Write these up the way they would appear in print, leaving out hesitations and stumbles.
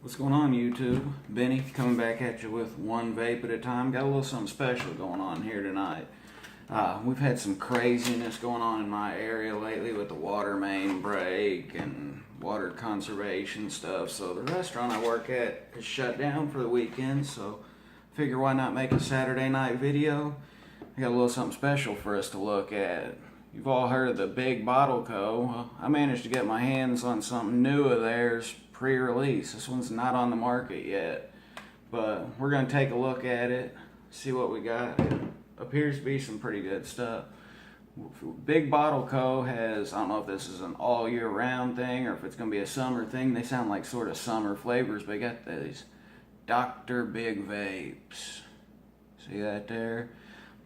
What's going on, YouTube? Benny coming back at you with one vape at a time. Got a little something special going on here tonight. We've had some craziness going on in my area lately with the water main break and water conservation stuff. So the restaurant I work at is shut down for the weekend, so figure why not make a Saturday night video. I got a little something special for us to look at. You've all heard of the Big Bottle Co. Well, I managed to get my hands on something new of theirs pre-release. This one's not on the market yet, but we're going to take a look at it, see what we got. It appears to be some pretty good stuff. Big Bottle Co. has, I don't know if this is an all year round thing or if it's going to be a summer thing. They sound like sort of summer flavors, but they got these Dr. Big Vapes. See that there?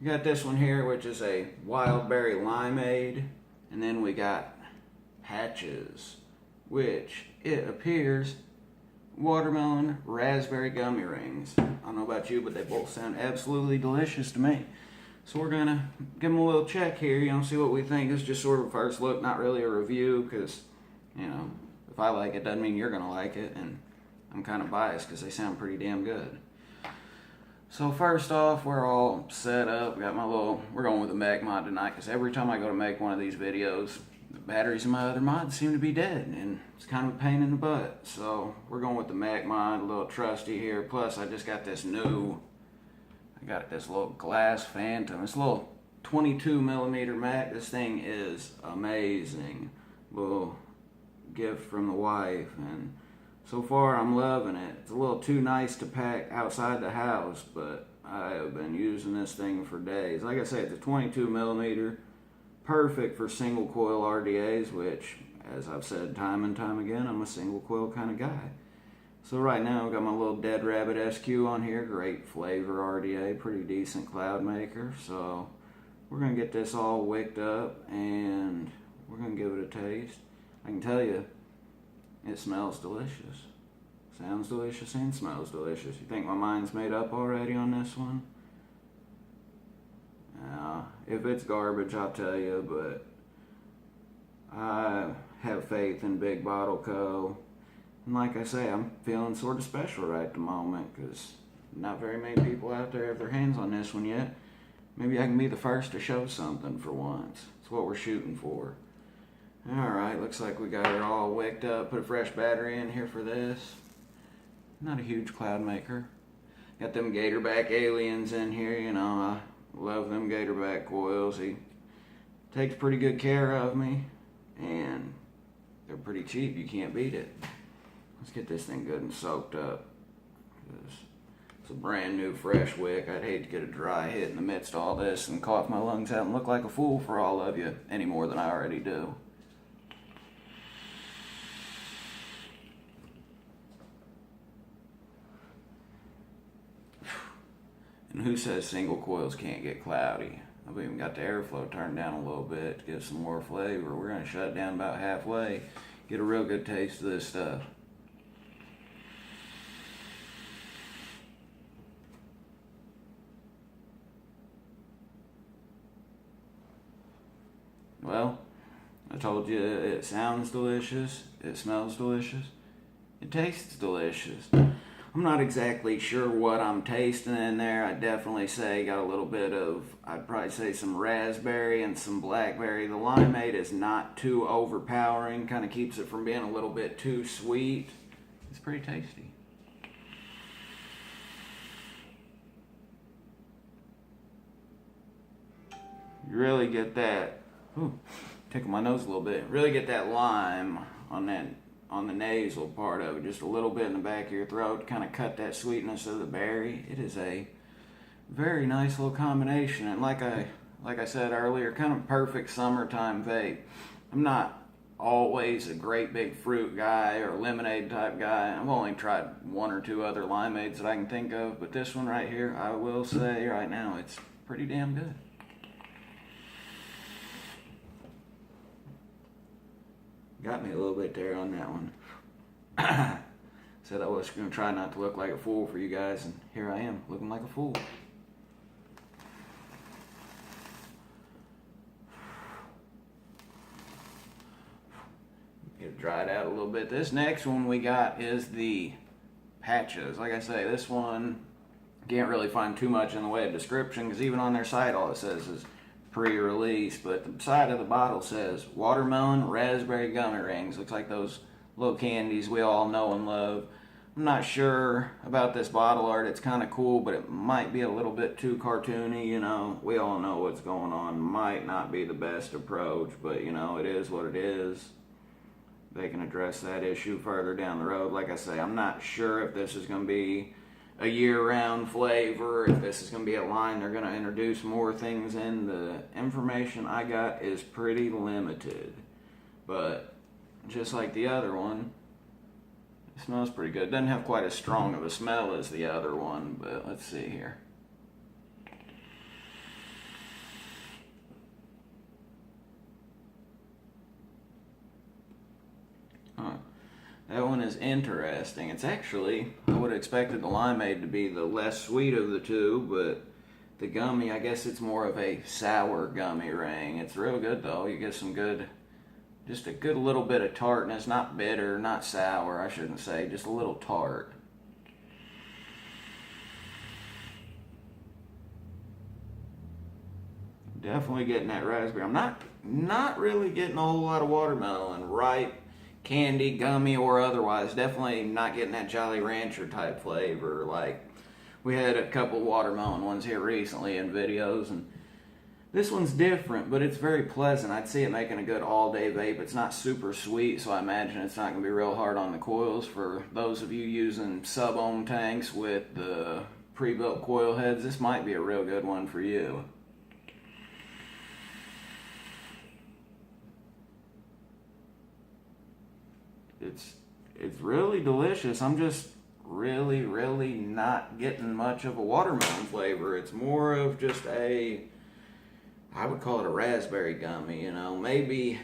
We got this one here, which is a wild berry limeade, and then we got Patches, which it appears watermelon raspberry gummy rings. I don't know about you, but they both sound absolutely delicious to me. So we're gonna give them a little check here, see what we think. It's just sort of a first look, not really a review, because if I like it doesn't mean you're gonna like it, and I'm kind of biased because they sound pretty damn good. So first off, we're all set up. We're going with the Mech mod tonight, because every time I go to make one of these videos, the batteries in my other mods seem to be dead, and it's kind of a pain in the butt. So we're going with the Mech mod, a little trusty here. Plus, I just got this little glass Phantom. It's a little 22 millimeter Mac. This thing is amazing. Little gift from the wife, and so far I'm loving it. It's a little too nice to pack outside the house, but I have been using this thing for days. Like I said, it's a 22 millimeter. Perfect for single coil RDAs, which, as I've said time and time again, I'm a single coil kind of guy. So right now I've got my little Dead Rabbit SQ on here. Great flavor RDA, pretty decent cloud maker. So we're going to get this all wicked up and we're going to give it a taste. I can tell you, it smells delicious. Sounds delicious and smells delicious. You think my mind's made up already on this one? If it's garbage, I'll tell you, but I have faith in Big Bottle Co. And like I say, I'm feeling sort of special right at the moment, because not very many people out there have their hands on this one yet. Maybe I can be the first to show something for once. That's what we're shooting for. Alright, looks like we got it all wicked up. Put a fresh battery in here for this. Not a huge cloud maker. Got them Gatorback aliens in here, I love them Gatorback coils. He takes pretty good care of me, and they're pretty cheap. You can't beat it. Let's get this thing good and soaked up. It's a brand new fresh wick. I'd hate to get a dry hit in the midst of all this and cough my lungs out and look like a fool for all of you any more than I already do. And who says single coils can't get cloudy? I've even got the airflow turned down a little bit to give some more flavor. We're going to shut it down about halfway, get a real good taste of this stuff. Well, I told you it sounds delicious, it smells delicious, it tastes delicious. I'm not exactly sure what I'm tasting in there. I definitely say got a little bit of, I'd probably say some raspberry and some blackberry. The limeade is not too overpowering, kind of keeps it from being a little bit too sweet. It's pretty tasty. You really get that, tickle my nose a little bit, really get that lime on the nasal part of it, just a little bit in the back of your throat to kind of cut that sweetness of the berry. It is a very nice little combination, and like I said earlier, kind of perfect summertime vape. I'm not always a great big fruit guy or lemonade type guy. I've only tried one or two other limeades that I can think of, but this one right here, I will say right now, it's pretty damn good. Got me a little bit there on that one. Said I was going to try not to look like a fool for you guys, and here I am, looking like a fool. Get it dried out a little bit. This next one we got is the patches. Like I say, this one can't really find too much in the way of description because even on their site all it says is pre-release, but the side of the bottle says watermelon raspberry gummy rings. Looks like those little candies we all know and love. I'm not sure about this bottle art. It's kind of cool, but it might be a little bit too cartoony. You know, we all know what's going on. Might not be the best approach, but you know, it is what it is. They can address that issue further down the road. Like I say, I'm not sure if this is going to be a year-round flavor, if this is going to be a line they're going to introduce more things in. The information I got is pretty limited, but just like the other one, it smells pretty good. Doesn't have quite as strong of a smell as the other one, but let's see here. That one is interesting. It's actually, I would have expected the limeade to be the less sweet of the two, but the gummy, I guess it's more of a sour gummy ring. It's real good though. You get some good, just a good little bit of tartness, not bitter, not sour, I shouldn't say, just a little tart. Definitely getting that raspberry. I'm not really getting a whole lot of watermelon, ripe, candy, gummy, or otherwise. Definitely not getting that Jolly Rancher type flavor. Like, we had a couple watermelon ones here recently in videos, and this one's different, but it's very pleasant. I'd see it making a good all-day vape. It's not super sweet, so I imagine it's not going to be real hard on the coils. For those of you using sub-ohm tanks with the pre-built coil heads, this might be a real good one for you. It's really delicious. I'm just really not getting much of a watermelon flavor. It's more of just a, I would call it a raspberry gummy, you know, maybe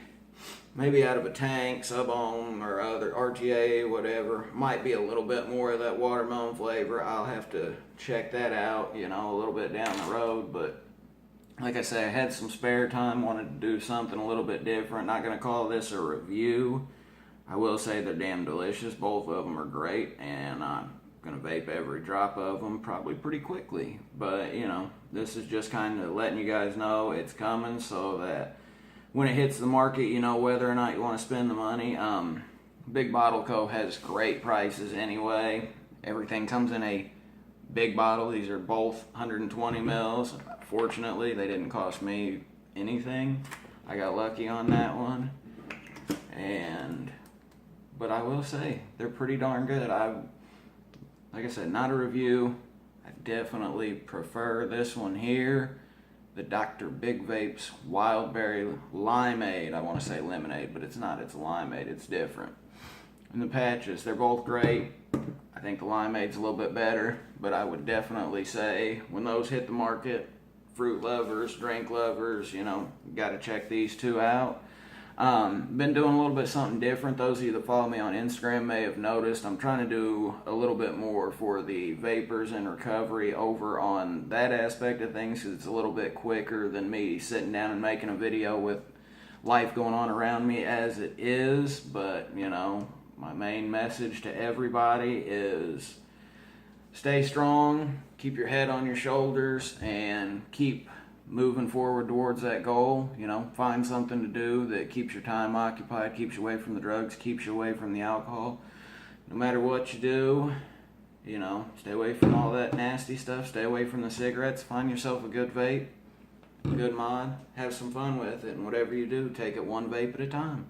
out of a tank, sub-ohm or other RTA, whatever. Might be a little bit more of that watermelon flavor. I'll have to check that out, you know, a little bit down the road. But like I say, I had some spare time, wanted to do something a little bit different. Not gonna call this a review. I will say they're damn delicious. Both of them are great, and I'm gonna vape every drop of them probably pretty quickly. But you know, this is just kind of letting you guys know it's coming, so that when it hits the market, you know whether or not you want to spend the money. Big Bottle Co. has great prices anyway. Everything comes in a big bottle. These are both 120 mils. Fortunately, they didn't cost me anything. I got lucky on that one. But I will say, they're pretty darn good. Like I said, not a review. I definitely prefer this one here. The Dr. Big Vapes Wildberry Limeade. I want to say lemonade, but it's not. It's limeade. It's different. And the patches, they're both great. I think the limeade's a little bit better, but I would definitely say when those hit the market, fruit lovers, drink lovers, you know, got to check these two out. Been doing a little bit something different. Those of you that follow me on Instagram may have noticed I'm trying to do a little bit more for the vapors in recovery over on that aspect of things, because it's a little bit quicker than me sitting down and making a video with life going on around me as it is. But you know, my main message to everybody is stay strong, keep your head on your shoulders, and keep moving forward towards that goal. You know, find something to do that keeps your time occupied, keeps you away from the drugs, keeps you away from the alcohol. No matter what you do, you know, stay away from all that nasty stuff, stay away from the cigarettes, find yourself a good vape, a good mod, have some fun with it, and whatever you do, take it one vape at a time.